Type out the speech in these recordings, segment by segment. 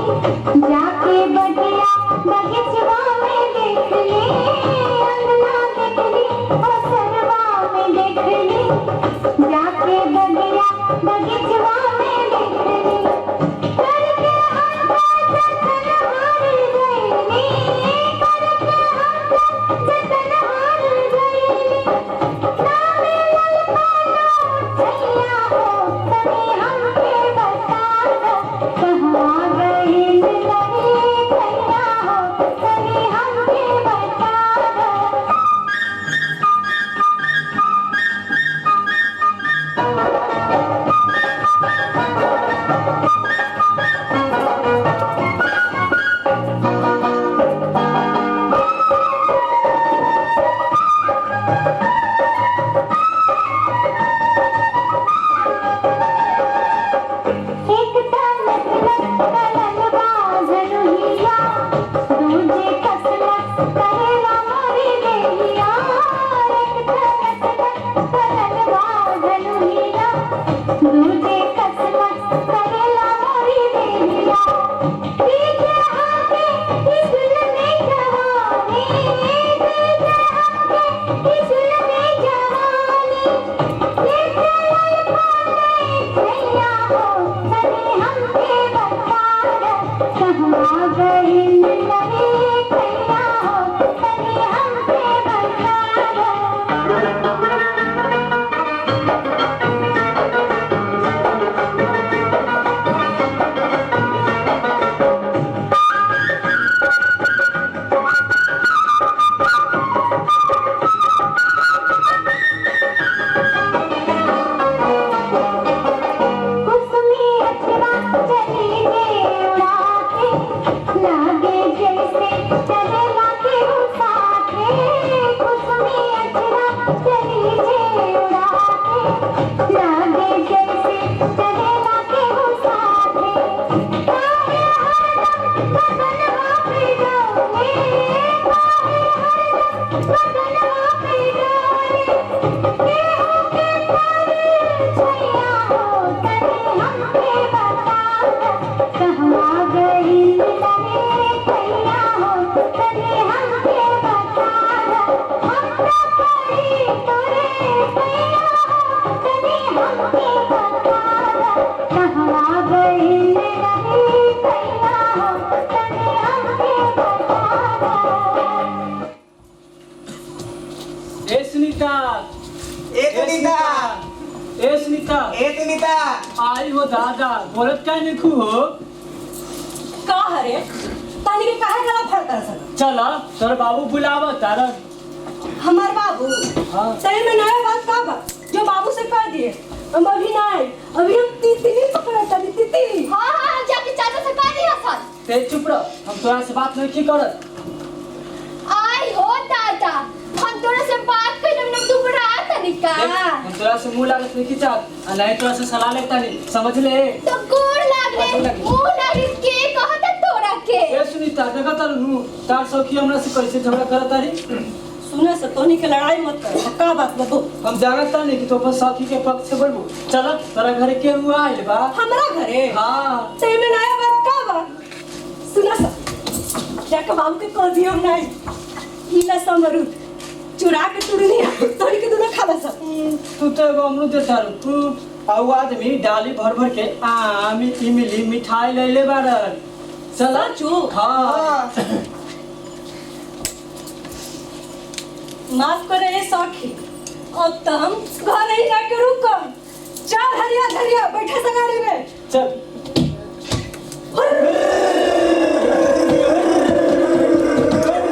जाके बगिया बगीचवा में देख ले, अंगना देख ली और सरवा में देख ली, जाके बगिया बगीचवा में देख ली, करके हमका जतन हार गईली, करके हमका जतन हार गईली, ना मिलल पालो छैया हो तनी हमके बता दो, कहवा गइल तनी छैया हो तनी हमके बता दो। एक तलक तलल बाजनुहिया, दूजे कसलक कहेला मोरी देहिया, एक तलक तलल बाजनुहिया, दूजे कसलक कहेला मोरी देहिया, पीछे आके इजुल में जवानी, पीछे आके इजुल में जवानी, लेके आई पाले छैया हो तनी हमके बता दो, कहवा गइल तनी छैया हो तनी हमके बता दो। कुसुमी अचरा चली जे उड़ा के, लागे जैसे चलेला केहू साथे, कुसुमी अचरा चली जे उड़ा के, लागे जैसे चलेला केहू साथे, काहे हरदम बदनवा पे डोले, काहे हरदम बदनवा पे डोले, केहू के पारी छैया हो तनी हमके बता दो, कहवा गइल तनी छैया हो तनी हमके बता दो, हमरा परी तोरे छैया हो तनी हमके बता दो, कहवा गइल तनी छैया हो तनी हमके बता दो। ए सुनीता, ए सुनीता, ए सुनीता, ए सुनीता, आई हो दादा, बोलत काय निखू हो? का हरे तानी के काहे गला फड़ता सन? चला तोर बाबू बुलावा तारा। हमार बाबू हाँ। सही में नया बात का बा जो बाबू से कह दिए, हम अभी नहीं, अभी हम तितली पकड़ा तनी तितली। हाँ हाँ जाके चाचा से कह दिया सन। ते चुप रह, हम तोरा से बात नहीं करत। आई हो दादा, हम तोरा से बात कइले न तू बड़ा तनिका, हम तोरा से मुंह लागत नहीं खिंचात, आ नहीं तोरा से सलाह लेता नहीं, समझ ले? तो गोड़ लागले मुंह लागी के कहता तोरा के। ए सुनीता, देखा तारू नु तार सौखी हमरा से कैसे झगड़ा करत तारी? सुने से तोनी के लड़ाई मत कर, का बात बतो? हम जानत नहीं कि तो अपन साथी के पक्ष से बोलबो। चल तोरा घरे के हुआ आइल बा? हमरा घरे हाँ। सही में नया बात का बा? सुना सा जाके बाबू के कह दियो नहीं, इला समरूद चुरा के तुरनिया तोरी के दूना खा सा। तू तो एगो अमरूद देता रू, तू आउ आदमी डाली भर भर के आम इमली मिठाई ले ले बारन। चला चू हाँ। माफ करे ये सौखी, अब तो हम घर ही जाके रुकम। चल हरिया धरिया बैठे सा गाड़ी में। चल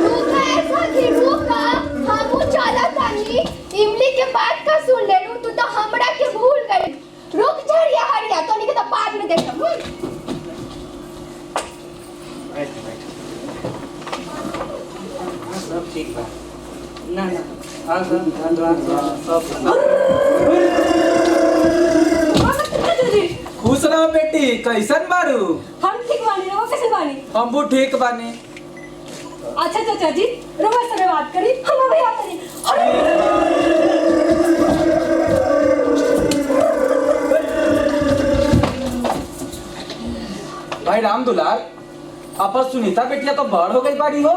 रुका ऐसा कि रुका, हमू चला तानी, इमली के बात का सुन ले लू, तू तो हमरा के भूल गई। रुक झड़िया हरिया तोनी के तो बाद में देखम। बैठ बैठ, सब ठीक बा ना ना, हाँ सब धन्यवाद सब। खुश रहो बेटी, कैसन बारू? हम ठीक बानी, रवा कैसे बानी? हम भी ठीक बानी। अच्छा चाचा जी, रवा से बात करी, हम अभी आते हैं। भाई राम दुलार, अपन सुनीता बेटिया तो बड़ हो गई बाड़ी हो।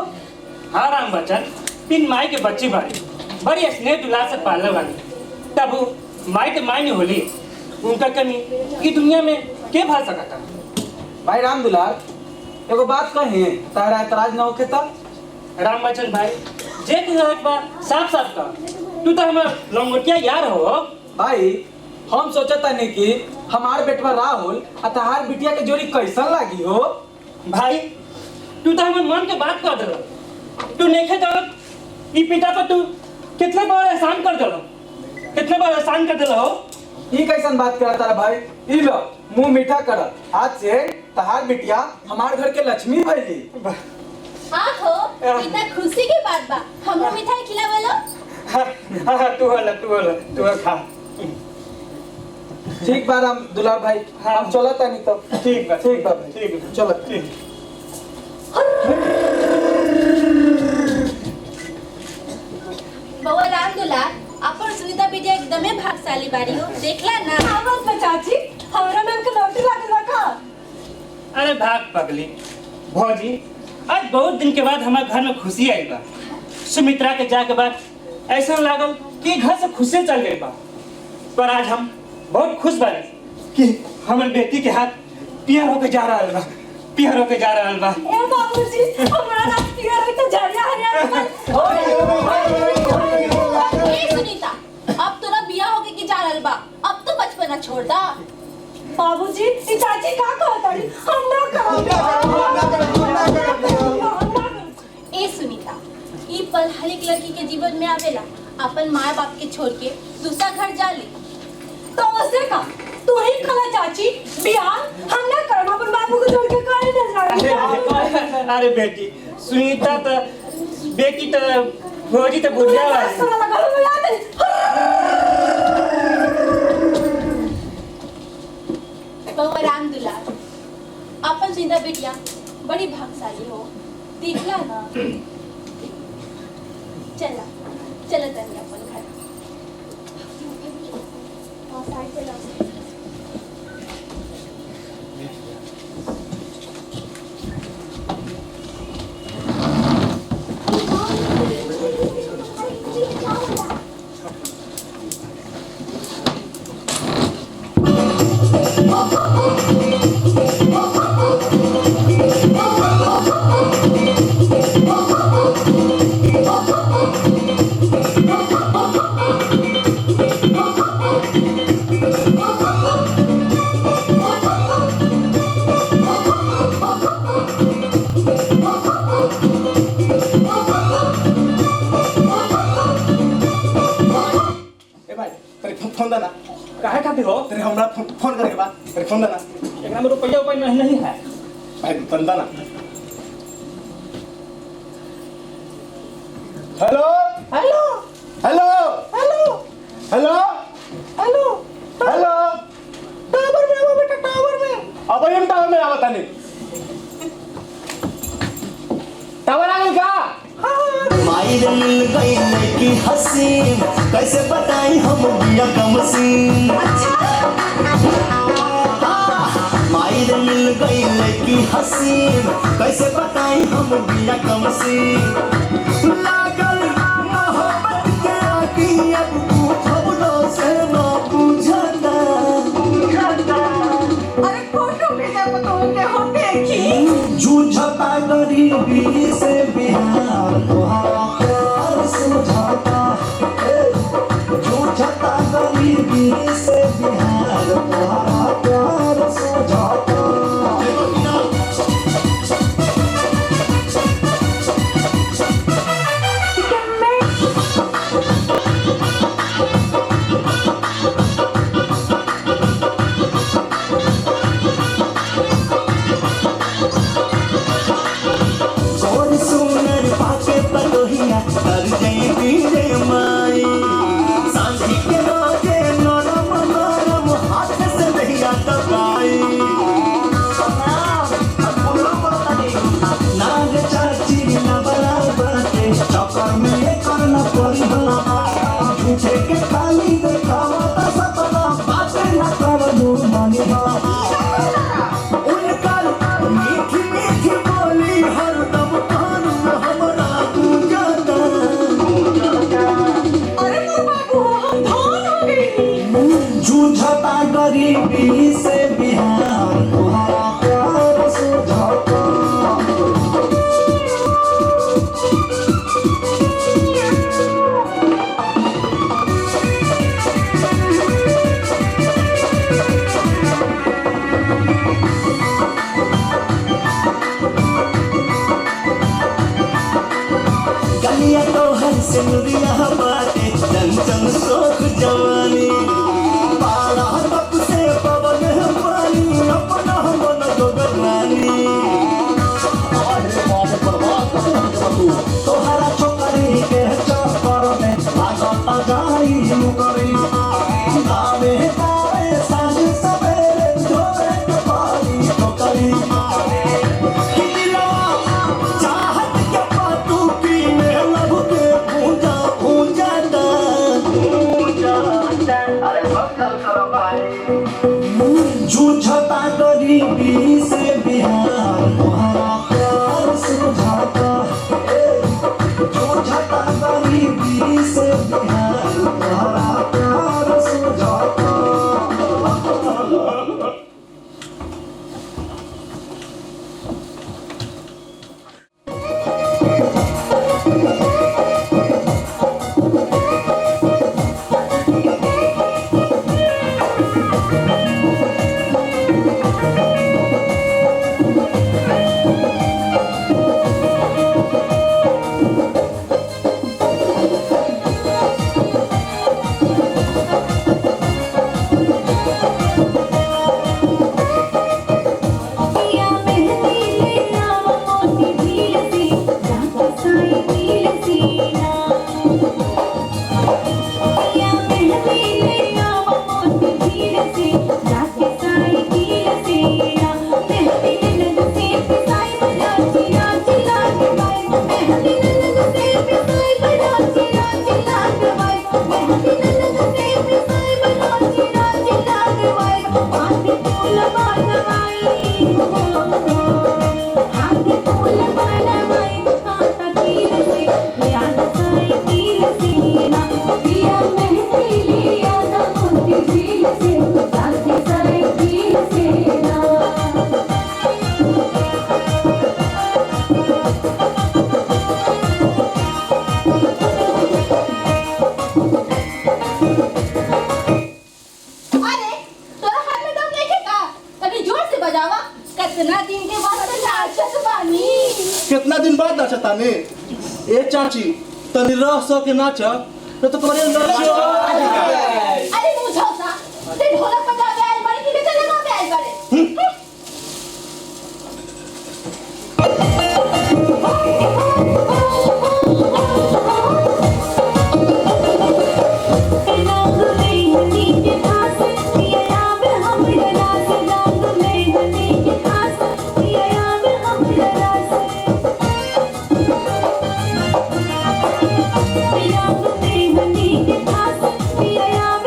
हाँ राम बच्चन, बिन माई के बच्ची बाड़ी, बड़ी स्नेह दुलार से पालने वाली। तब वो माई के माई नहीं होली, उनका कमी की दुनिया में के भर सकता। भाई राम दुलार, एगो बात कहे तारा एतराज न होके तब। राम बच्चन भाई, जे तू एक बार साफ साफ का, तू तो हमार लंगोटिया यार हो। भाई हम सोचता नहीं कि हमार बेटवा राहुल आ तहार बिटिया के जोड़ी कैसन लागी हो। भाई तू तो हमारे मन के बात कर दिला। तू नहीं खे जानत ई पिता पर तू कितना बड़ा एहसान कर दिला, कितना बड़ा एहसान कर दिला हो। ई कैसन बात करा तारा भाई। ई लो मुंह मीठा कर, आज से तहार बिटिया हमार घर के लक्ष्मी भइली। हाँ हो, इतना खुशी की बात बा। हमरो मिठाई खिलावे लो। हाँ तू खा। ठीक बा राम दुलार भाई, हम चलता नहीं तो। ठीक बा भाई, ठीक बा, चलो। ठीक। बउआ राम दुलार, अपन सुनीता बिटिया एकदमे भाग्यशाली बाड़ी हो। देखला ना। हाँ बात बा चाची, हमरा नाम के लौटी लागल बा का? अरे भाग पगली भौजी, आज बहुत दिन के बाद हमारे घर में खुशी आई बा। सुमित्रा के जाके बाद ऐसा लागल कि घर से खुशी चल गई बा। पर आज हम बहुत खुश बानी कि हमारे बेटी के हाथ पियर होके जा रहा बा, पियर होके जा रहा बा। ए बाबूजी, हमरा नाम पियर होई त जरिया हरिया। ए सुनीता, अब तोरा बियाह होके की जा रहल बा। अब तो बचपना छोड़ दा। बाबूजी, ई चाची का कहताड़ी? हम ना करब। ए सुनीता, ई पल हर एक लड़की के जीवन में आवेला। अपन माँ बाप के छोड़ के दूसरा घर जा ली तो उसे का तू ही खला चाची, बियाह हम ना करब। अपन बाबू को छोड़ के काहे न जाई? अरे बेटी सुनीता तो बेटी तो भौजी तो बुढ़िया वाली। सुना लगा लो याद है। बउआ राम दुलार, अपन सुनीता बिटिया बड़ी भाग्यशाली हो। देखला ना। चला तनी अपन घर। हाँ, साइड चला। फोन देना काहे खातिर हो। तेरे हमरा फोन करे के बा, तेरे फोन देना। एकरा में रुपया उपाय नहीं है भाई, फोन देना। Hello hello hello hello hello hello hello tower में आओ बेटा, टावर में अब हम टावर में आवत नहीं। टावर आ गई का? माई मिल गई की हसीन, कैसे बताई हम बिया कमसीन। माई मिल गई की हसीन, कैसे बताई हम बिया कमसीन। लागल मोहब्बत के आगी, अब पूछो से न पूछता। अरे फोटो भेजा तो के हम देखी। जूझता गरीबी से बिहार तोहरा प्यार समझाता। जूझता गरीबी से बिहार तोहरा प्यार समझाता। यूपी से बिहार तुम्हारा प्यार सुझाता गलिया तो हर सिंदूरिया बाटे चंचल शोक जवानी पारा तप से पवन पानी अपना मन जोगरानी तोहरा छोकरी के चक्कर में लागत जाई मुकरी गावे गावे सांझ सवेरे धोए के पानी ठोकरी चाहत के पातुकी में लभ के पूजा पूजा जूझता गरीबी से बिहार तुम्हारा प्यार सुझाता जूझता गरीबी से बिहार तुम्हारा प्यार सुझाता पिया मेहंदी ले आवा मोती भील सी रात साई भील सीना पिया मेहंदी ले आवा मोती भील सी रात साई भील सीना मेहंदी नंद से पिसाई बना चिरा चिरा के बाई मेहंदी नंद से पिसाई बना चिरा चिरा के बाई मेहंदी नंद से पिसाई बना चिरा चिरा के बाई आंधी फूल बनवाई हाथी फूल बनवाई कांटा तीर से याद साई तीर सीना पिया मेहंदी लिया ना मोती झील से साथी साई तीर सीना अरे तोरा हाथ में दम नहीं का तभी जोर से बजावा कितना दिन के बाद तो नाचत बानी कितना दिन बाद नाचता ने ए चाची तनी रह सो के नाच न तो करे नाच अरे मुझौसा ते ढोलक बजा के आइल बाड़ी कि गले गा के आइल बाड़ी रंग मेहंदी के खास पिया याद हमरा रास रंग मेहंदी के खास पिया याद हमरा रास रंग मेहंदी के खास पिया याद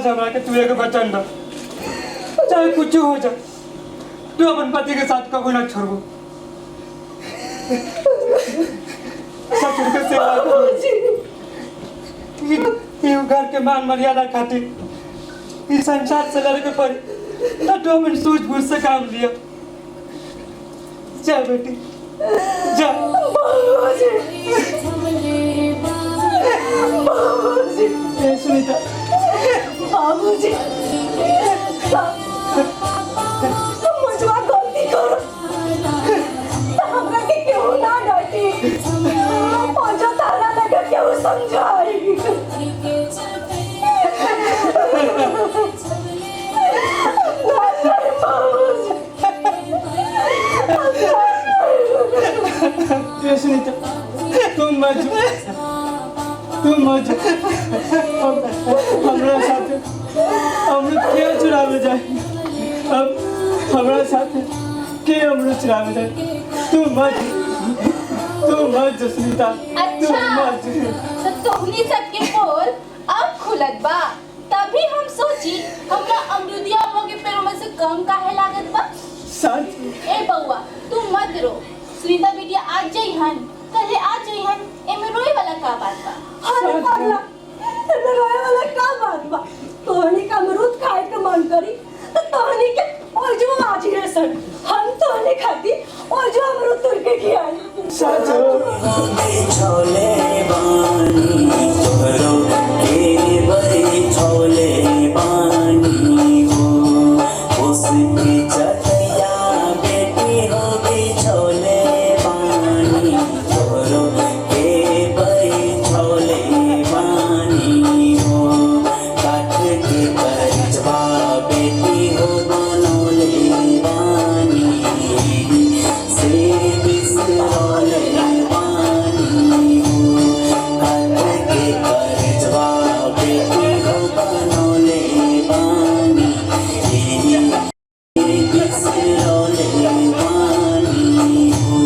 बस हमरा के तू एक वचन दो, चाहे कुछ हो जाए तू अपन पति के साथ कभी ना छोड़बो। ससुर के सेवा करो। ये घर के मान मर्यादा खातिर इस संसार से लड़के पड़ी ना, तो अपन सूझबूझ से काम लिया। जा बेटी जा। सुनीता बाबूजी मुझवा गलती करो हमरा के क्यों ना डांटी और जो तारा लगा क्यों समझाई। सुनीता तुम मत हमरा साथ अमृत क्यों चुरावे जाए? अब हमरा साथ के अमृत चुरावे जाए? तुम मत सुनीता, अच्छा तो तुमनी सबके पोल अब खुलत बा, तभी हम सोची हमरा अमरुदिया के पेड़ों में से कम काहे लागत बा। सच ए बउआ तू मत रो, सुनीता बिटिया आज जइहन, कल आज जइहन, एमे रोए वाला का बात बा। अरे पागला तेरे रोए वाला का बात बा? तोहनी का अमरूद खाए के मन करी तो तोहनी के और जो आज ही सन हम तोहनी खाती और जो अमरूद तुर के खियाई। सच छोले बानी तोहरो के बड़ी छोले बानी हो, उसकी चटिया बेटी हो गई छोले बानी तोहरो के बड़ी छोले बानी हो, काट के परजवा बेटी हो बनोले बानी से बिसरोले बानी हो, काट के परजवा बेटी हो बनोले बानी बिसरोले बानी हो।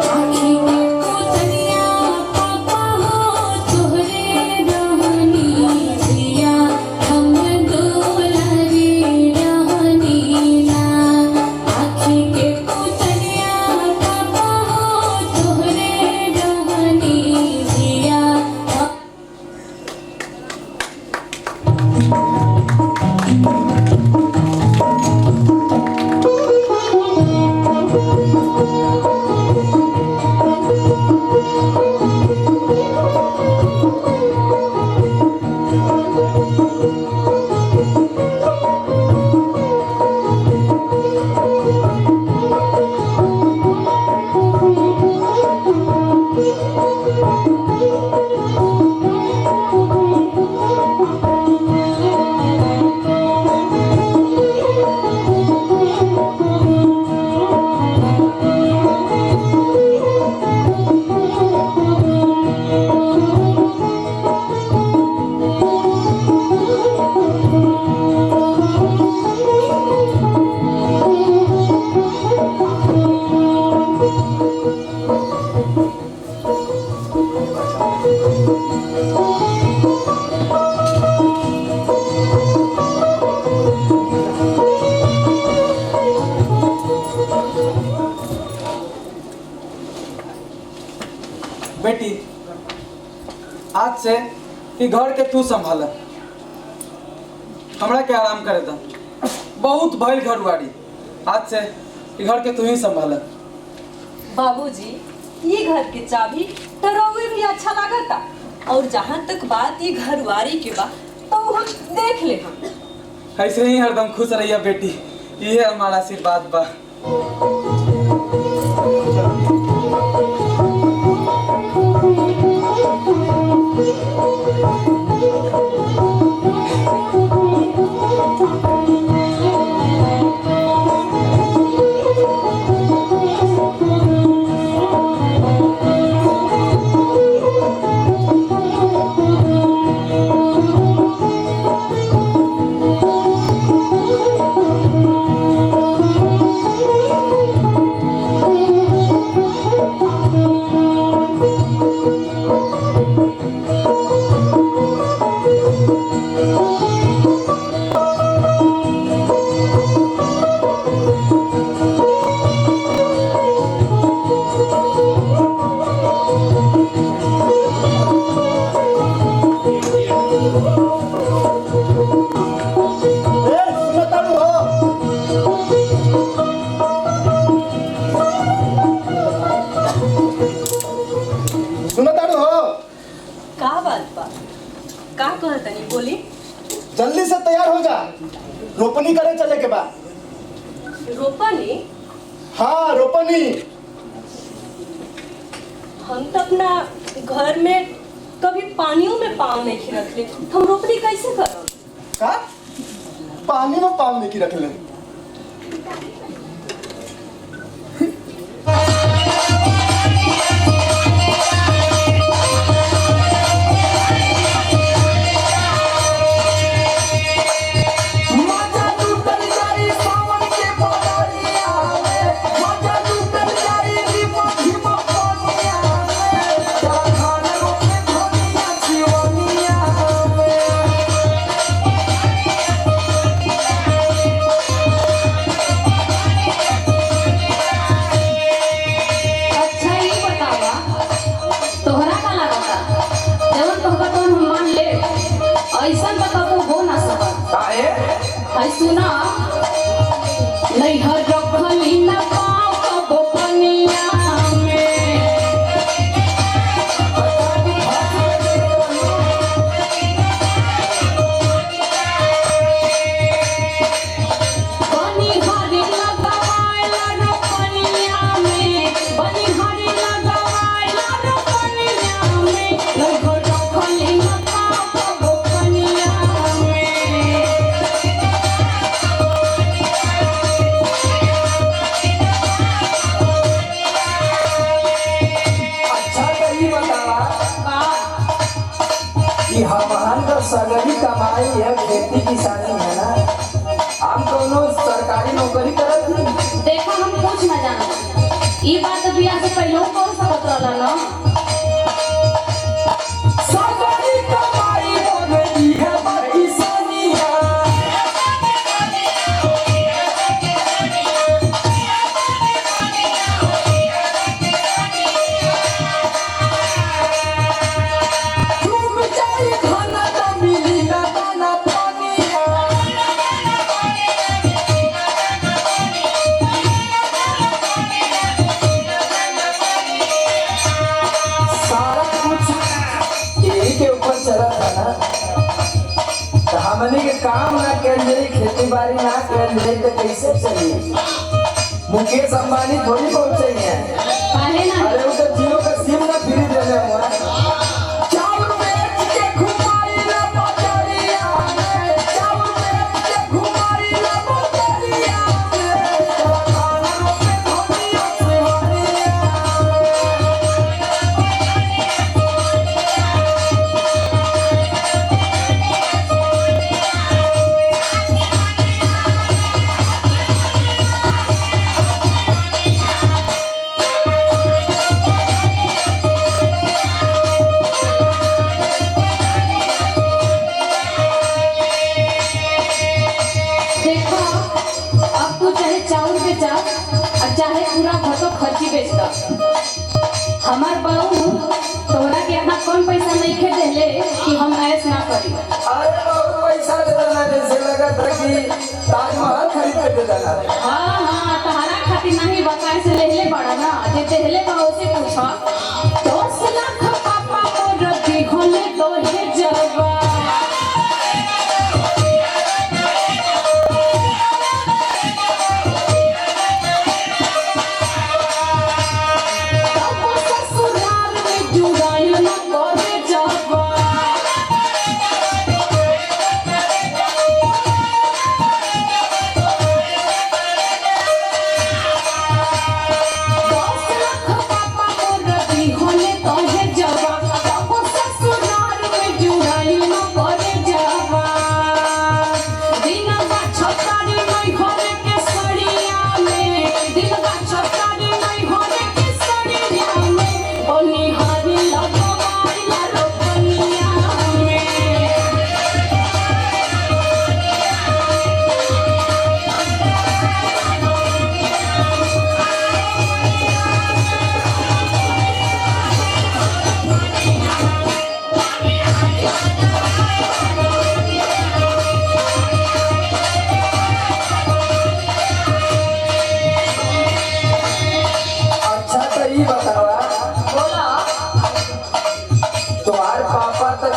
आँखी के पुतलिया पापा हो तोहरे रहनी दिया, हम दुलारी रहनी ना। आँखी के पुतलिया पापा हो तोहरे रहनी दिया। बेटी आज से ई घर के तू संभाल, हमरा के आराम करे दा। बहुत भइल घर बाड़ी, आज से ई घर के तू ही संभाल। बाबूजी ये घर के चाबी तो रउए भी अच्छा लागता, और जहाँ तक बात ये घरवारी के बा तो हम देख ले हम। ऐसे ही हरदम खुश रहिया बेटी, ये हमारा आशीर्वाद बा। रोपनी। हम तो अपना घर में कभी पानियों में पाँव नहीं रखले, हम रोपनी कैसे करब? का पानी में पाँव नहीं रख ले। अच्छा ये बतावा, तोहरा का लागता जवन तोहका तो हम मान ले, ऐसन तो कबो हो ना सकत। काहे? हाय सुना, नैहर रखली ना पाँव कबो पनिया में। बनिहारी लगावाला रोपनिया में, बनिहारी लगावाला रोपनिया में, नैहर रखली ना पाँव कबो पनिया में। अच्छा तो ये बतावा कि हमार तो सगरी कमाई है खेती किसानी है ना, हम दोनों सरकारी नौकरी करत नहीं। देखा हम कुछ न जाना, ई बात तो बियाह से पहले कौन सकत रहला ना। सरकारी कमाई होने की है किसानिया। तुम चाहे खाना तो मिली ना दाना पानिया। सारा कुछ यही के ऊपर चला था ना, तो हमने के काम ना कर ले, खेती बाड़ी ना कर ले तो कैसे चली? मुकेश अंबानी थोड़ी पहुंचे हैं। काहे ना अरे वो तो जियो का सिम ना फ्री देने हुआ। चावल बेच के घुमाई ना बजरिया में, चावल बेच के घुमाई ना बजरिया में, खाना रोके धनिया सेवनिया। देखो, अब तू चाहे चाउर बेचा और चाहे पूरा घटो खर्ची बेच द, हमार बहू तोहरा के इतना कम पैसा नहीं खे देले कि हम ऐस ना करी। अरे बहुत पैसा दे देना, जैसे लगा था कि ताजमहल खरीद के दे देना। हाँ हाँ, तहरा खातिर नहीं बताए से लेले बड़ा ना, जे देहले बा उसे पूछा। 10 लाख पापा मोर दी होले तो हे जवा। तब ससुराल में जुड़ाई ना करे जवा।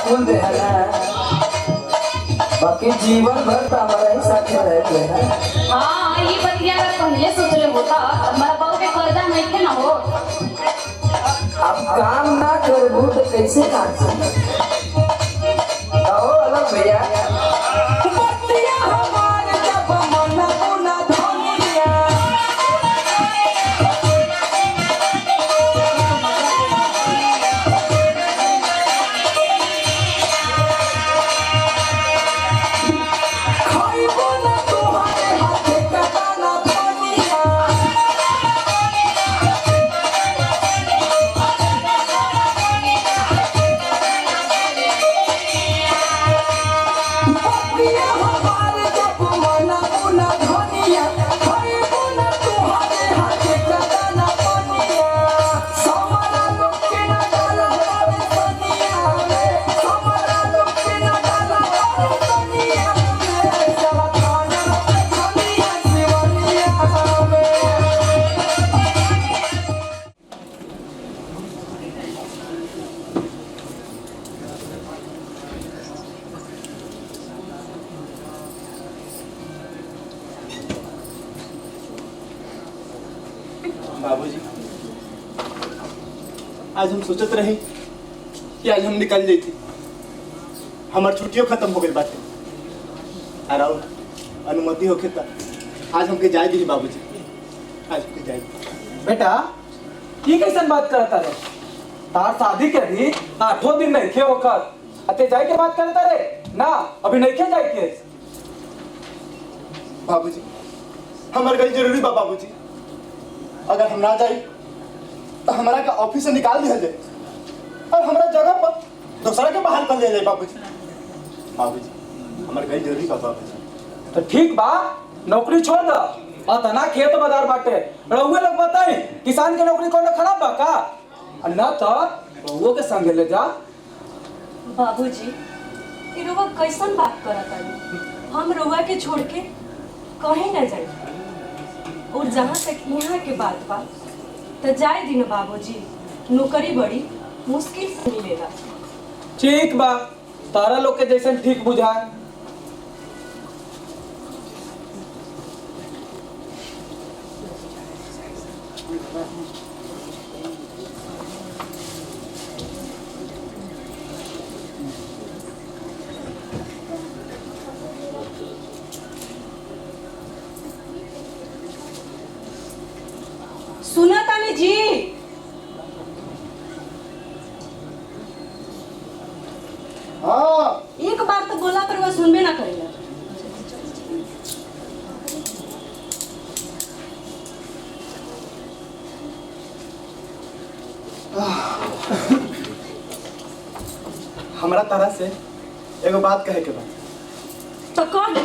फूल दे है बाकी जीवन भर तो हमारा ही साथ में रहते हैं। हाँ ये बतिया पहले सोच ले होता हमारा बाबू के कर्जा काम ना करबू तो कैसे नाच कहो अलग भैया बतिया हमार जब मन बुना धनिया खाइबो ना तुम्हारे हाथे कटाना धनिया बतिया हमार जब मन बुना धनिया खाइबो ना तुम्हारे हाथे कटाना धनिया समारा लोग के ना डाला बाबे धनिया में समारा लोग के ना डाला बाबे धनिया में चला खाना धनिया शिवनिया में बाबूजी, आज हम सोचत रहे कि आज हम निकल जाती हमार छुट्टियों खत्म हो गई बात और अनुमति होके था आज हमके जाए दी बाबूजी, आज हमके जाए बेटा ये कैसन बात करता रे तार शादी के भी 8 दिन नहीं खे होकर अते जाए के बात करता रे ना अभी नहीं खे जाए के बाबूजी। हमारे गई जरूरी बा बाबूजी, अगर हम ना जाए तो हमारा का ऑफिस से निकाल दिया जाए और हमारा जगह पर दूसरा के बाहर कर दिया जाए बाबूजी। बाबूजी हमारे गई जरूरी बा बाबूजी। तो ठीक बा नौकरी छोड़ द अतना खेत बाजार बाटे रहुए लोग बताई किसान के नौकरी कौन खराब बा का और ना तो रहुओ के संग ले जा बाबूजी ये रउआ कैसन बात करत तानी हम रउआ के छोड़ के कहीं ना जाए और जहाँ तक यहाँ के बात बा तो जाए दिन बाबूजी नौकरी बड़ी मुश्किल से मिलेगा ठीक बा तारा लोग के जैसे ठीक बुझाए सुना तानी जी हाँ एक बार तो बोला पर वह सुनबे ना करेगा हमारा तरह से एगो बात कहे के बा। तो कौन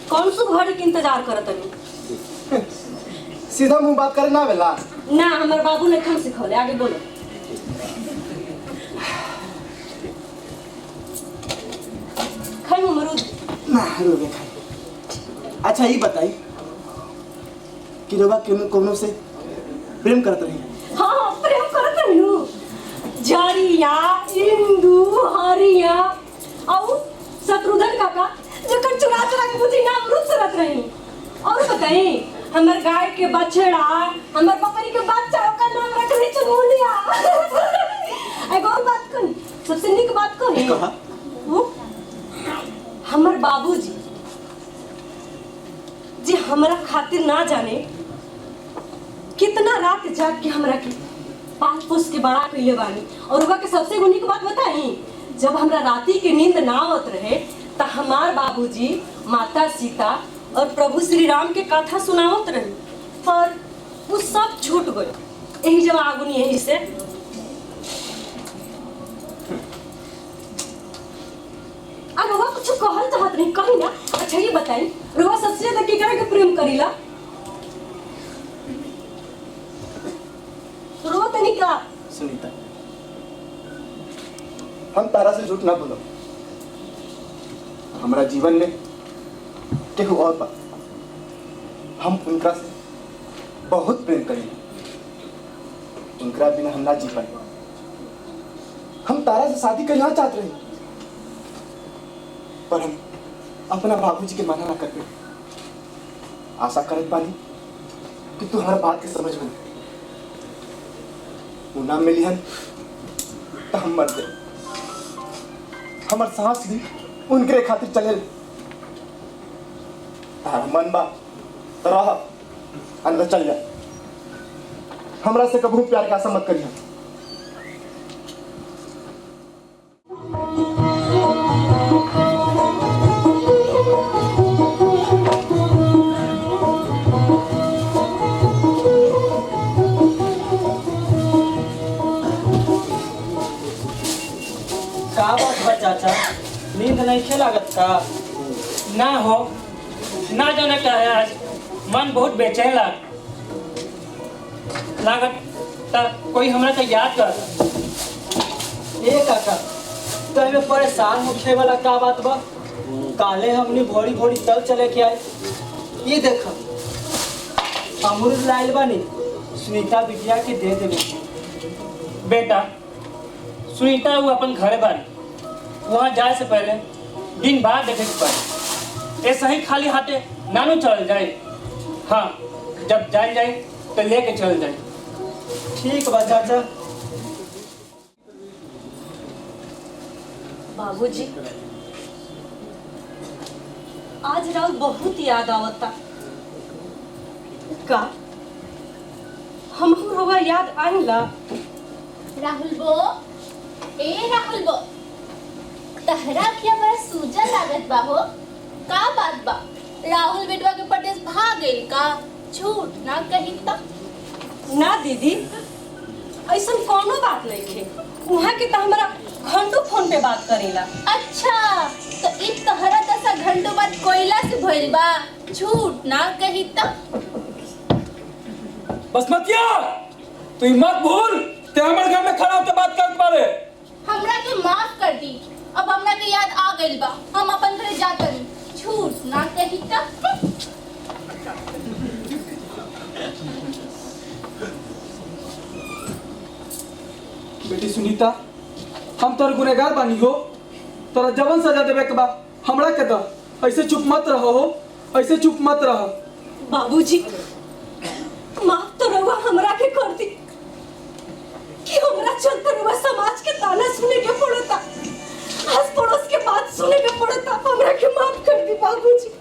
कौन सु घड़ी के इंतजार करत तनी सीधा मुंह बात करे ना वेला। ना हमारे बाबू ने कम सिखौले आगे बोलो खाई अमरूद ना रोगे खाई। अच्छा ये बताई कि रोबा कोनो से प्रेम करत रही। हाँ प्रेम करत रहू जरिया इंदू हरिया और शत्रुधन काका जकर चुरा चुरा के मुझे नाम रूप से रख रही और बताई हमर गाय के बछड़ा हमर बकरी के बच्चा का नाम रख रही चुनमुनिया एगो और बात कही सबसे निक बात कही कहा? वो हमर बाबूजी जी हमरा खातिर ना जाने कितना रात जाग के हमरा के पाल पोस के बड़ा कइले बानी और उहा के सबसे गुनिक बात बताई जब हमरा राती के नींद ना आवत रहे त हमार बाबूजी माता सीता और प्रभु श्री राम के कथा सुनावत रहे पर वो सब छूट गए यही जब आगुनी यही से अब रुआ कुछ कहल चाहत नहीं कही ना अच्छा ये बताई रुआ सबसे ज्यादा केकरा के प्रेम करीला रुआ तनी का सुनीता हम तारा से झूठ ना बोलो हमारा जीवन में केहू और बा हम उनका से बहुत प्रेम करेंगे उनका बिना हम ना जी पाए हम तारा से शादी करना चाहते रहे पर हम अपना बाबूजी के मना ना कर पाए आशा करत बानी कि तू हमारा बात के समझ में वो ना मिली हन तो हम मर गए। हमार सांस भी उनके खातिर चले। तार मन बा तो रह, अंदर चल जा। हमरा से कबू प्यार का आशा मत करिए। का बात बा चाचा, नींद नहीं खे लागत का? ना हो, ना जाने का है आज मन बहुत बेचैन लागत ता कोई हमरा के याद कर। ए काका, तय में परेशान होखे वाला का बात बा? काले हमनी भोरी भोरी तल चले के आए। ये देख अमरूद लाइल बानी, सुनीता बिटिया के दे देवे। बेटा सुनीता वो अपन घर बारी, वहाँ जाए से पहले दिन बाद देखे के पड़े। ऐसा ही खाली हाथे नानू चल जाए। हाँ, जब जाए जाए तो लेके चल जाए। ठीक बा चाचा। बाबूजी, आज रात बहुत याद आवता। का हम होगा याद आइला? राहुल बो, ए राहुल बो, तहरा क्या बड़ा सूजन लागत बा हो? का बात बा? राहुल बेटवा के परदेस भाग गइल का? झूठ ना कही त। ना दीदी, ऐसा कोनो बात नहीं थे। वहाँ के तो हमारा घंटों फोन पे बात करेला। अच्छा, तो इ तहरा दसा घंटों बाद कोयला से भइल बा? झूठ ना कही त। बसमतिया, तू मत भूल ते हमर घर में खड़ा होके बात करत बारे। हमरा के माफ कर दी, अब हमरा के याद आ गइल बा। हम अपन घरे जातनी। झूठ ना कही त। बेटी सुनीता, हम तोर गुनहगार बानी हो। तोरा जवन सजा देवे के बा हमरा के द। ऐसे चुप मत रहो हो, ऐसे चुप मत रहो। बाबूजी, माफ तो रहुआ हमरा के कर दी कि हमरा चलते रहुआ समाज के ताना सुने के पड़ता, आस पड़ोस के बात सुने के पड़ता। हमरा के माफ कर दी बाबूजी,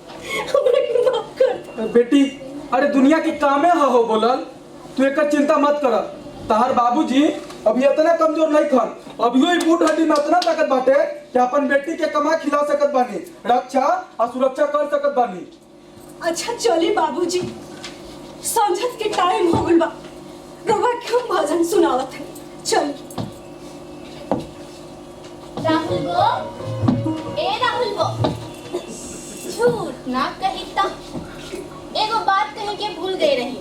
हमरा के माफ कर दी। बेटी, अरे दुनिया की कामे हो बोलल, तू एक चिंता मत कर। तहार बाबूजी अभी इतना कमजोर नहीं खन। अभियो ही बूढ़ हड्डी में इतना ताकत बाटे कि अपन बेटी के कमा खिला सकत बानी, रक्षा और सुरक्षा कर सकत बानी। अच्छा चली बाबूजी, संझत के टाइम हो गइल बा। रहुआ के हम भजन सुनावत है। चल राहुल बो, ए राहुल बो, झूठ ना कही त। एगो बात कहे के भूल गई रही।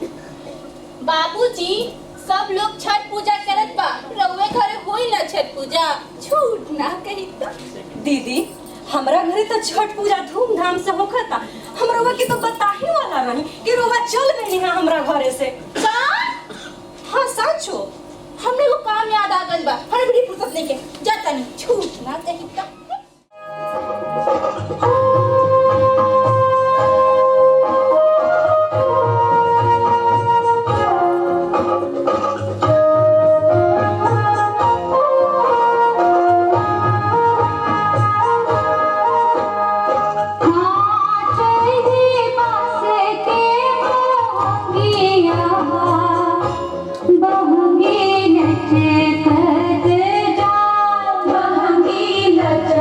बाबूजी, सब लोग छठ पूजा करत बा, रउवे घरे होई ना छठ पूजा? झूठ ना कही त। दीदी, हमरा घरे तो छठ पूजा धूमधाम से होखता। हम रउआ के तो बताही वाला रही कि रउआ चल गई है हमरा घरे से। का? हाँ सच हो। हमने को काम याद आ गइल बा, हर बड़ी फुर्सत नहीं के जाता नहीं। झूठ ना कही त। बहंगी नच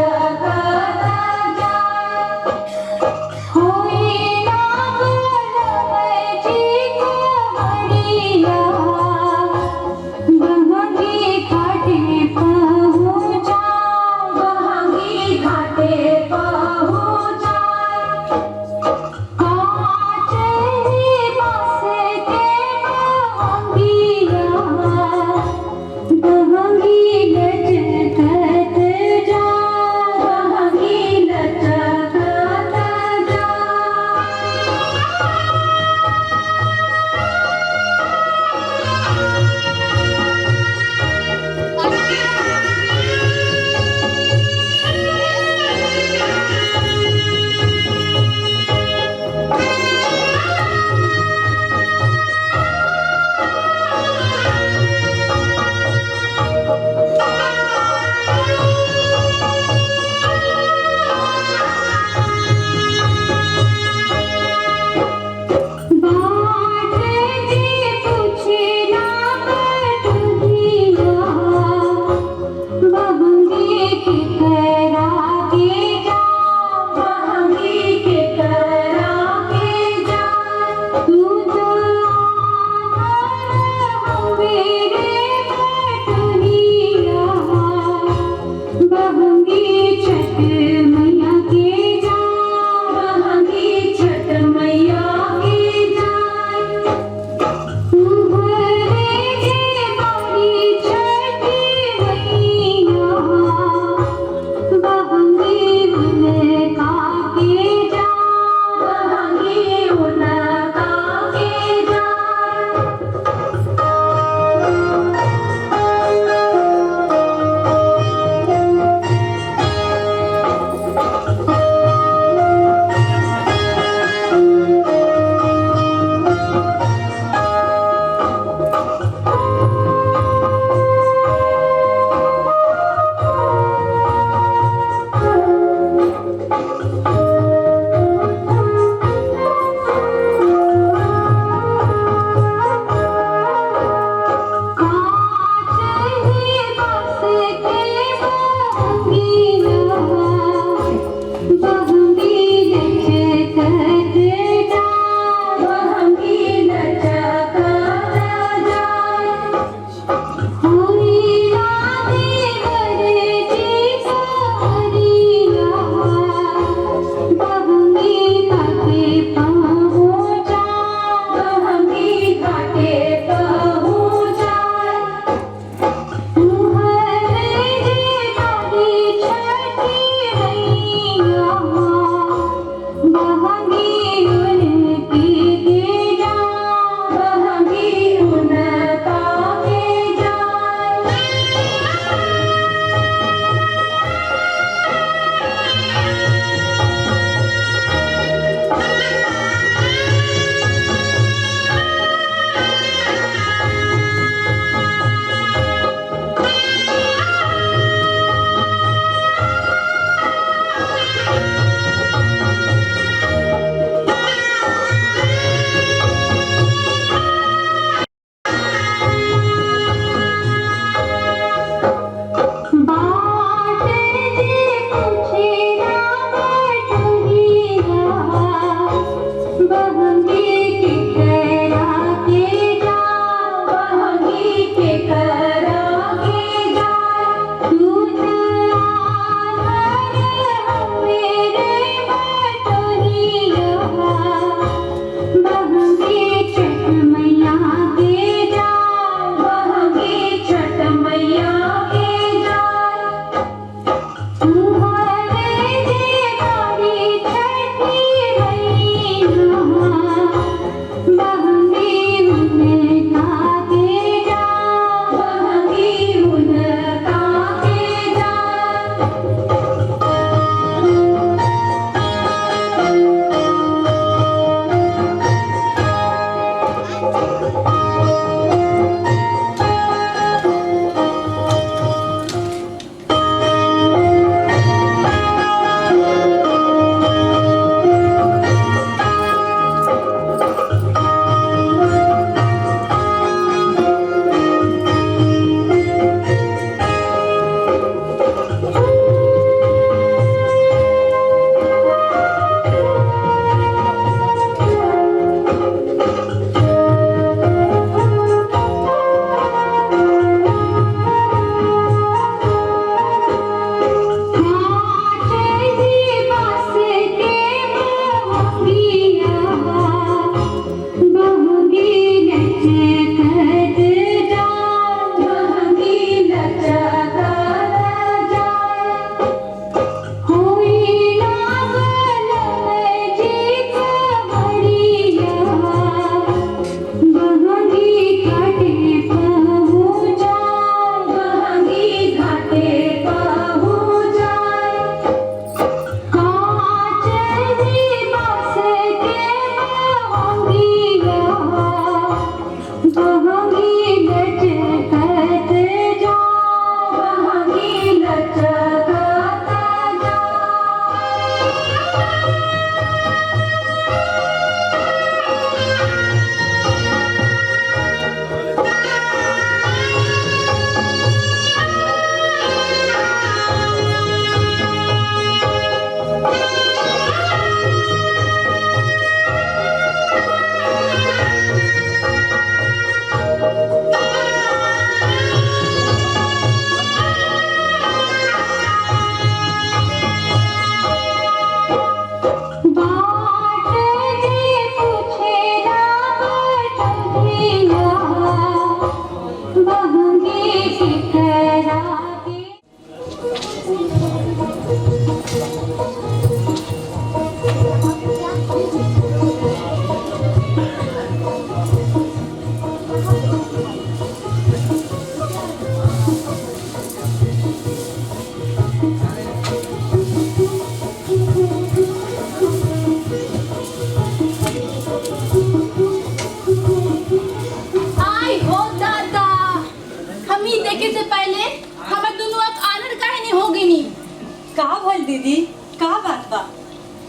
दीदी का बात बा?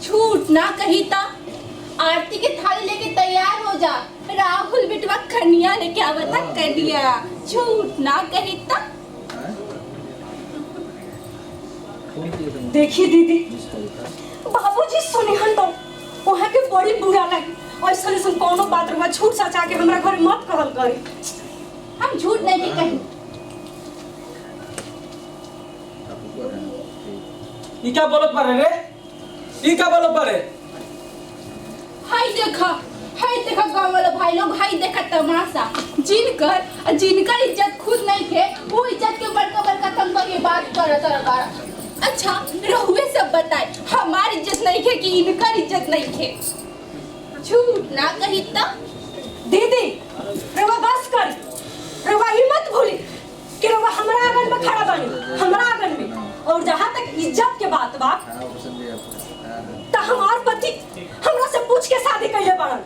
झूठ ना कही ता आरती के थाली लेके तैयार हो जा। राहुल बिटवा कन्या लेके आवता कन्या। झूठ ना कही ता। देखी दीदी बाबूजी सुनिहन तो वहाँ के बड़ी बुरा लगी। ऐसा ऐसा कोनो बात रहा झूठ सचा के हमरा घर मत कहल करे। हम झूठ नहीं भी कही। ई क्या बोलत बारे रे? ई क्या बोलत बारे? हाय देखा गाँव वाले भाई लोग, हाय देखा तमाशा। जिनकर इज्जत खुद नहीं थे वो इज्जत के बड़का बड़का तंग ये बात कर। अच्छा रहुए सब बताए हमारी इज्जत नहीं थे कि इनकर इज्जत नहीं थे। झूठ ना कही तो दीदी रवा बस कर, रवा ही मत भूली कि रवा हमारा आंगन में खड़ा बनी, हमारा आंगन में। और जहाँ तक इज्जत के बात बा तो हमार पति हमरा से पूछ के शादी कैले बड़न।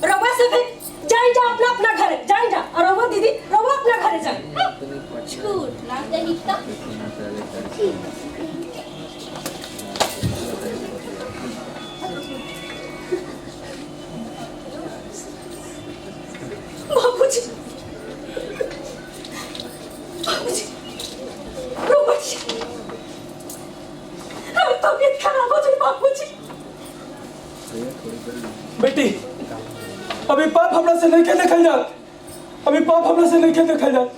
रवा से भी जाए जा अपना अपना घर जाए जा, और रवा दीदी रवा अपना घर जाए। झूठ ना तनिका बाबूजी बाबूजी बाबूजी तबीयत खराब हो जाए बाबूजी। बेटी अभी पाप हमरा से नहीं देखल जात, अभी पाप हमरा से नहीं देखल जात।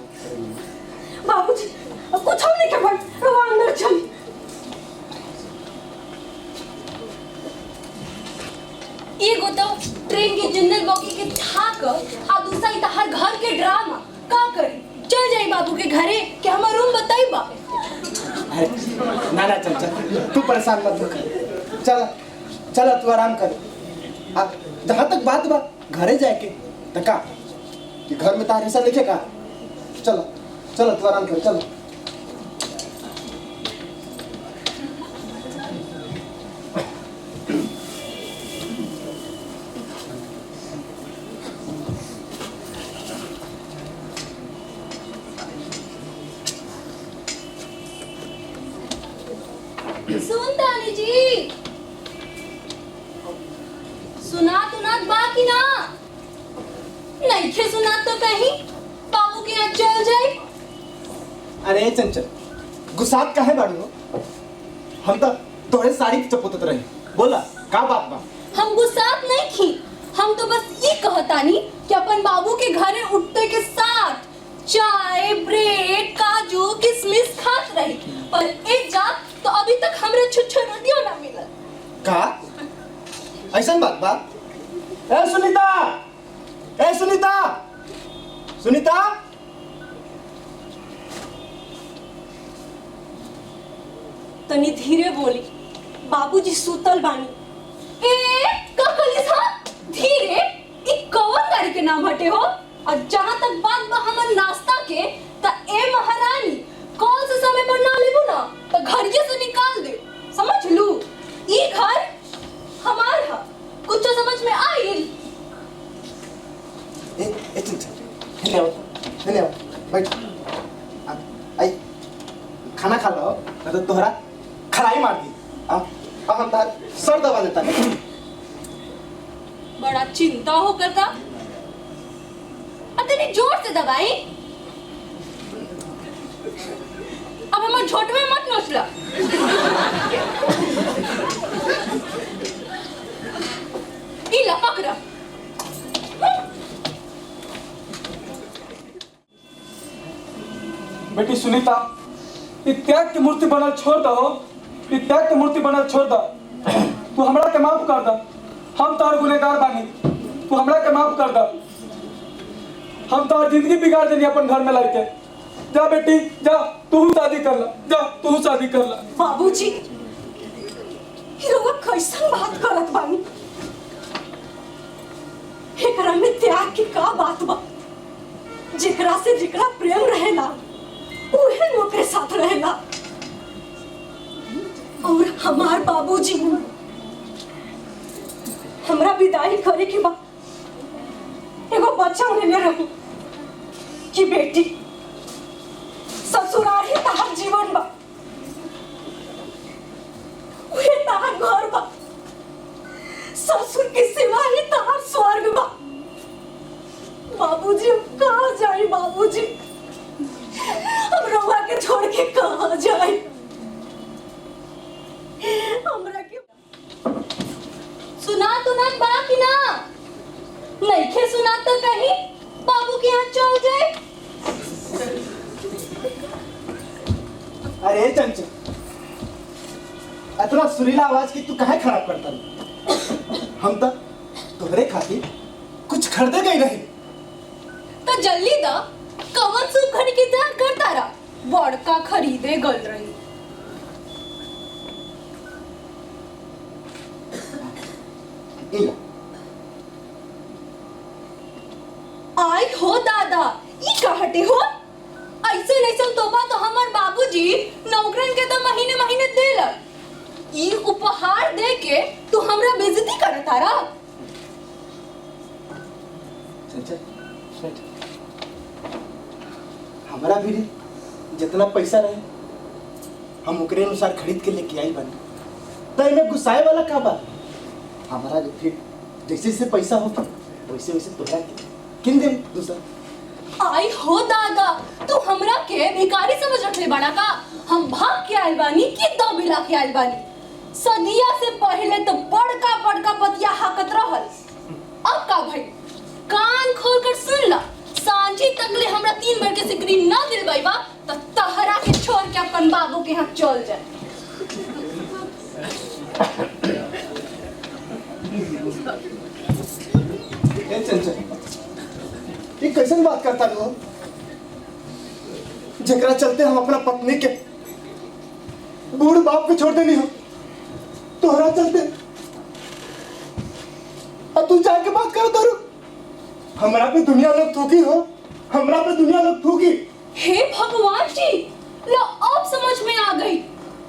बाबूजी अब कुछ हम नहीं कर पाए, रवा अंदर चल। एगो तो ट्रेन के जनरल बॉगी के थाक आ दूसरा इता हर घर के ड्रामा का करी। चल जाई बाबू के घरे कि हमार रूम बताई बा। ना ना चल चल, तू परेशान मत हो, चल चल तू आराम कर। जहाँ तक बात बा घरे जाए के तका कि घर में तार हिस्सा लिखे का। चलो चलो तू आराम कर, चलो। सुन तानी जी, सुनात उनात बाकी ना नहीं खे सुनात तो कहीं बाबू के यहाँ चल जाए। अरे चंचल गुस्सात काहे बाड़ू हो? हम तो तोरे साड़ी चपोतत रहे, बोला का बात बा? हम गुस्सात नहीं थी, हम तो बस ये कहतानी कि अपन बाबू के घरे उठते के साथ चाय ब्रेड काजू किशमिश खात रही, पर एक जात तो अभी तक हमरे छुच्छे रोटियों ना मिलल। का ऐसा बात बा? ए सुनीता, ए सुनीता, सुनीता, तनी धीरे बोली, बाबूजी सुतल बानी। ए ककली सा धीरे ई कौन गाड़ी के नाम हटे हो? और जहाँ तक बात बा हमर नाश्ता के त ए महारानी कौन से समय पर ना लेबू ना तो घरिये से निकाल दे, समझ लू। ई घर हमार है, कुछ समझ में आइल। ए चंचल ले आओ बैठ। आई खाना खा लो ना तो तोहरा खराई मार दी। अब हम तार सर दबा देता है। बड़ा चिंता हो करता, अतनी जोर से दबाई। अब हमार झोट में मत नोचला। इला पकड़ा। बेटी सुनीता ये त्याग की मूर्ति बनल छोड़ दो, ये त्याग की मूर्ति बनल छोड़ दो। तू हमरा के माफ कर दो, हम तोहर गुनहगार बानी, तू हमरा के माफ कर दो। हम तोहर जिंदगी बिगाड़ देनी अपन घर में लाके। जा बेटी जा, तू शादी कर ला, जा तू शादी कर ला। बाबूजी रवा कैसन बात करत बानी? एकरा में त्याग की का बात बा? जेकरा से जेकरा प्रेम रहेला उहे ओकरे साथ रहेला। और हमार बाबूजी हमरा विदाई करे के बा एगो बच्चा लेने रही कि बेटी ससुराल ही तहार जीवन बा, उहे तहार घर बा, ससुर के सिवा ही तहार स्वर्ग बा। बाबूजी हम कहाँ जाए? बाबूजी हम रवा के छोड़ के कहाँ जाए? हमरा के सुना तो ना बाकी ना नहीं खे सुना तो कहीं बाबू के यहाँ चल जाए। अरे चंचल इतना सुरीला आवाज की तू काहे खराब करता है? हम तो तोहरे खातिर कुछ खरीदे गई रही। तो जल्दी दा कवन सूप खरीद के इंतजार करता रहा, बड़का खरीदे गल रही। इला दादा ई कहते हो ऐसे ऐसे तोबा तो हमार बाबूजी नौकरन के तो महीने महीने देलक ई उपहार दे के तू हमरा बेइज्जती करता रा। हमारा भी जितना पैसा रहे हम ओकरे अनुसार खरीद के लेके आई बनी तो इन्हें गुस्साए वाला का बा। हमारा जो फिर जैसे जैसे पैसा होता वैसे वैसे तोहरा के किन दे दूसरा। आई हो दादा तू हमरा के भिखारी समझ रखले बड़ा का। हम भाग के आइल बानी कि दो बिला के आइल बानी। सदिया से पहले तो बड़का बड़का पतिया हाकत रहल। अब का भाई कान खोल कर सुन ला सांझी तकले हमरा 3 बार के सिकरी ना दिलवाई बा त तहरा के छोड़ के अपन बाबू के यहाँ चल जाए। ये कैसे बात करता हो जकरा चलते हम अपना पत्नी के बूढ़ बाप को छोड़ देनी हो तोहरा चलते अब तू जाके बात कर तारू। हमरा पे दुनिया लोग थूकी हो हमरा पे दुनिया लोग थूकी। हे भगवान जी लो अब समझ में आ गई।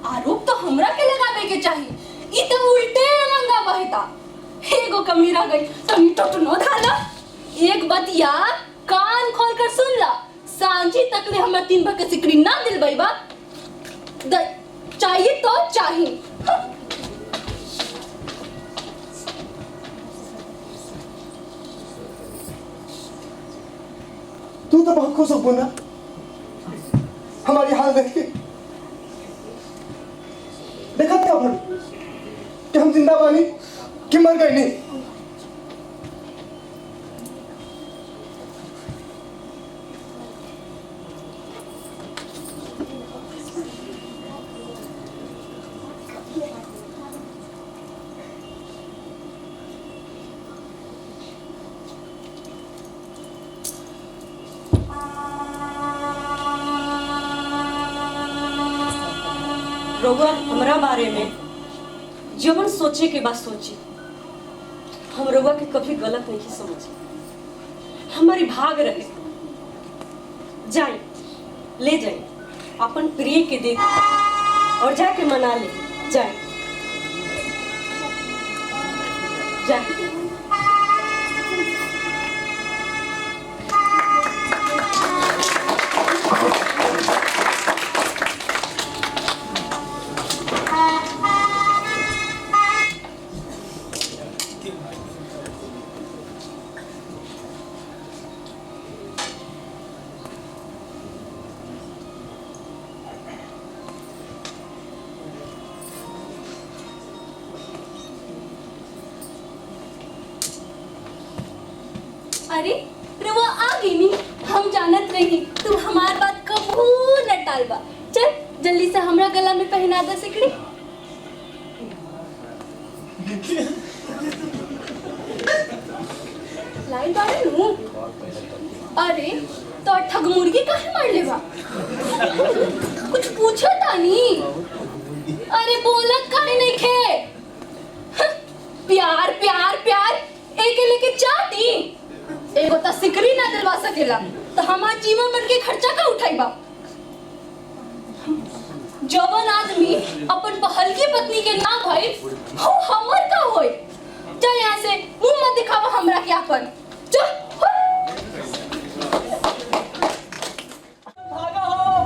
आरोप तो हमरा के लगावे के चाहिए ई तो उल्टे रंगा बहता। एगो कमी रह गई तनी टटनो धाला। एक बतिया कान खोल कर सुन ला सांझी तकले हमरा 3 बार के सिकरी ना दिलवाई बा चाहिए तो चाहिए। तू तो बहुत खुश हो ना हमारी हाल देख के। देखा क्या अपन कि हम जिंदा बानी कि मर गए नहीं। रउआ हमरा बारे में जवन सोचे के बात सोची। हम रउआ के कभी गलत नहीं समझे। हमारी भाग रहे जाए ले जाए अपन प्रिय के दे और जाके मना ले जाए जाए। अरे रवा आ गई नी हम जानत रही तू हमार बात कबू न टालबा। चल जल्दी से हमरा गला में पहना दे सिकड़ी। लाइन बारे नू। अरे तो ठग मुर्गी काहे मार लेबा कुछ पूछो तानी। अरे बोलत काहे नहीं खे। प्यार प्यार प्यार एके लेके चाहती एगो तो सिकरी ना दिलवा सकेला तो हमार जीवन भर के खर्चा का उठाईबा। जवन आदमी अपन पहल की पत्नी के ना भाई हो हमर का होई। चल यहाँ से मुंह मत दिखावा हमरा के अपन। चल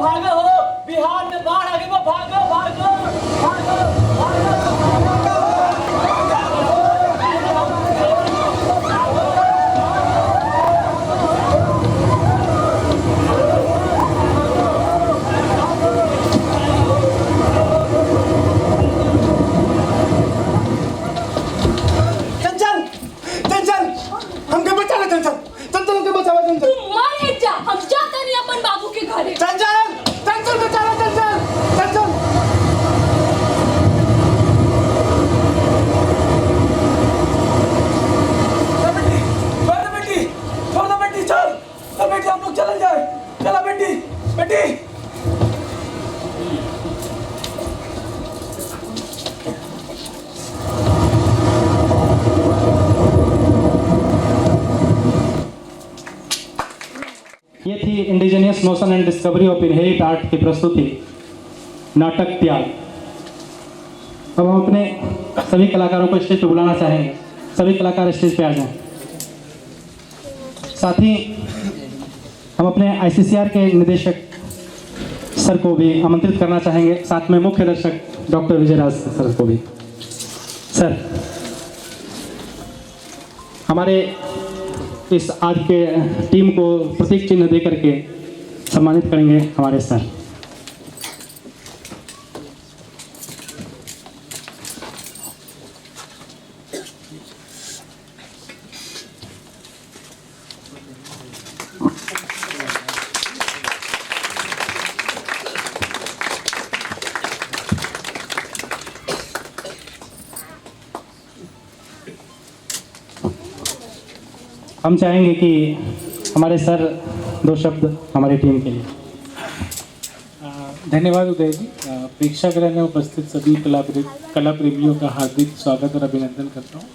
भागो हो बिहार में बाढ़ आ गई वो भागो भागो भागो चंचल हमके बचा ले चंचल। ये थी indigenous notion and discovery of inherit art की प्रस्तुति नाटक त्याग। अब हम अपने सभी कलाकारों को स्टेज पर बुलाना चाहेंगे। सभी कलाकार स्टेज पे आ जाएं। साथ ही हम अपने आईसीसीआर के निदेशक सर को भी आमंत्रित करना चाहेंगे, साथ में मुख्य दर्शक डॉक्टर विजयराज सर को भी। सर, हमारे इस आज के टीम को प्रतीक चिन्ह दे करके सम्मानित करेंगे हमारे सर। हम चाहेंगे कि हमारे सर दो शब्द हमारी टीम के लिए। धन्यवाद उदय जी। प्रेक्षागृह में उपस्थित सभी कला प्रेमियों का हार्दिक स्वागत और अभिनंदन करता हूँ।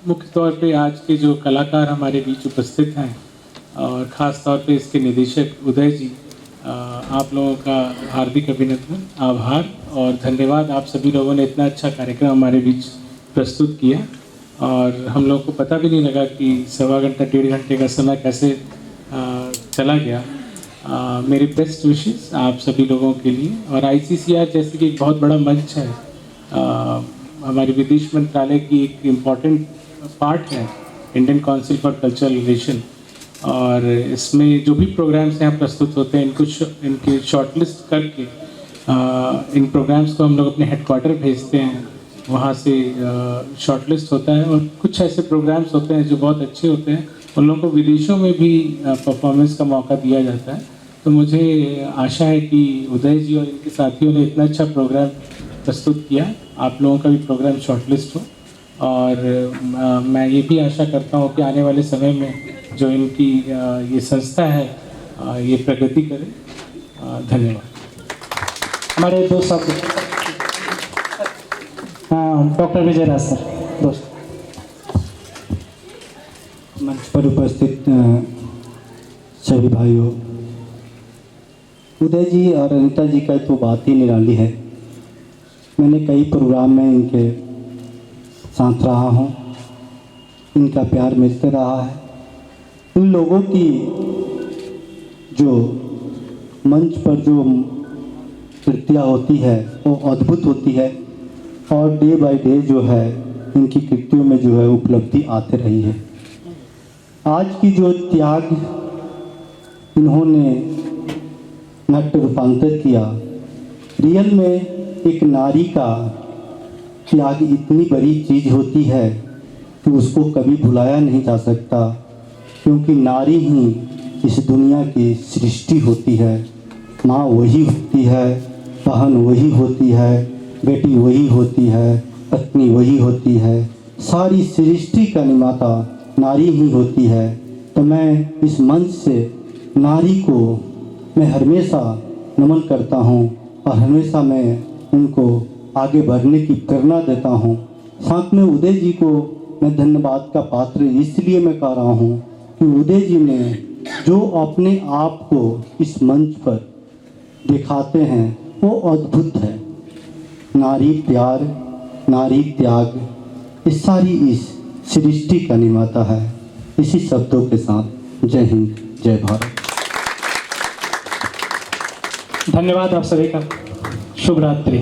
मुख्य तौर पे आज के जो कलाकार हमारे बीच उपस्थित हैं और ख़ास तौर पे इसके निदेशक उदय जी, आप लोगों का हार्दिक अभिनंदन, आभार और धन्यवाद। आप सभी लोगों ने इतना अच्छा कार्यक्रम हमारे बीच प्रस्तुत किया और हम लोग को पता भी नहीं लगा कि सवा घंटा 1.5 घंटे का समय कैसे चला गया। मेरे बेस्ट विशेस आप सभी लोगों के लिए। और आईसीसीआर जैसे कि एक बहुत बड़ा मंच है, हमारे विदेश मंत्रालय की एक इम्पॉर्टेंट पार्ट है Indian council for cultural relation, और इसमें जो भी प्रोग्राम्स यहाँ प्रस्तुत होते हैं इनके शॉर्टलिस्ट करके इन प्रोग्राम्स को हम लोग अपने हेडक्वार्टर भेजते हैं। वहाँ से शॉर्टलिस्ट होता है और कुछ ऐसे प्रोग्राम्स होते हैं जो बहुत अच्छे होते हैं, उन लोगों को विदेशों में भी परफॉर्मेंस का मौका दिया जाता है। तो मुझे आशा है कि उदय जी और इनके साथियों ने इतना अच्छा प्रोग्राम प्रस्तुत किया, आप लोगों का भी प्रोग्राम शॉर्टलिस्ट हो। और मैं ये भी आशा करता हूँ कि आने वाले समय में जो इनकी ये संस्था है ये प्रगति करे। धन्यवाद। हमारे दो शब्द डॉक्टर विजयराज सर, दोस्त। मंच पर उपस्थित सभी भाइयों, उदय जी और अनिता जी का तो बात ही निराली है। मैंने कई प्रोग्राम में इनके साथ रहा हूँ, इनका प्यार मिलते रहा है। इन लोगों की जो मंच पर जो कृतियाँ होती है वो अद्भुत होती है और डे बाय डे जो है इनकी कृतियों में जो है उपलब्धि आते रही है। आज की जो त्याग इन्होंने नाट्य रूपांतर किया, रियल में एक नारी का त्याग इतनी बड़ी चीज़ होती है कि उसको कभी भुलाया नहीं जा सकता, क्योंकि नारी ही इस दुनिया की सृष्टि होती है। माँ वही होती है, बहन वही होती है, बेटी वही होती है, पत्नी वही होती है, सारी सृष्टि का निर्माता नारी ही होती है। तो मैं इस मंच से नारी को मैं हमेशा नमन करता हूँ और हमेशा मैं उनको आगे बढ़ने की प्रेरणा देता हूँ। साथ में उदय जी को मैं धन्यवाद का पात्र इसलिए मैं कह रहा हूँ कि उदय जी ने जो अपने आप को इस मंच पर दिखाते हैं वो अद्भुत है। नारी प्यार, नारी त्याग, इस सारी इस सृष्टि का निर्माता है। इसी शब्दों के साथ जय हिंद, जय भारत। धन्यवाद आप सभी का। शुभ रात्रि।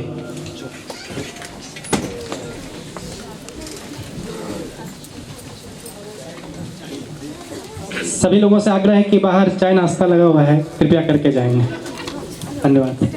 सभी लोगों से आग्रह है कि बाहर चाय नाश्ता लगा हुआ है, कृपया करके जाएंगे। धन्यवाद।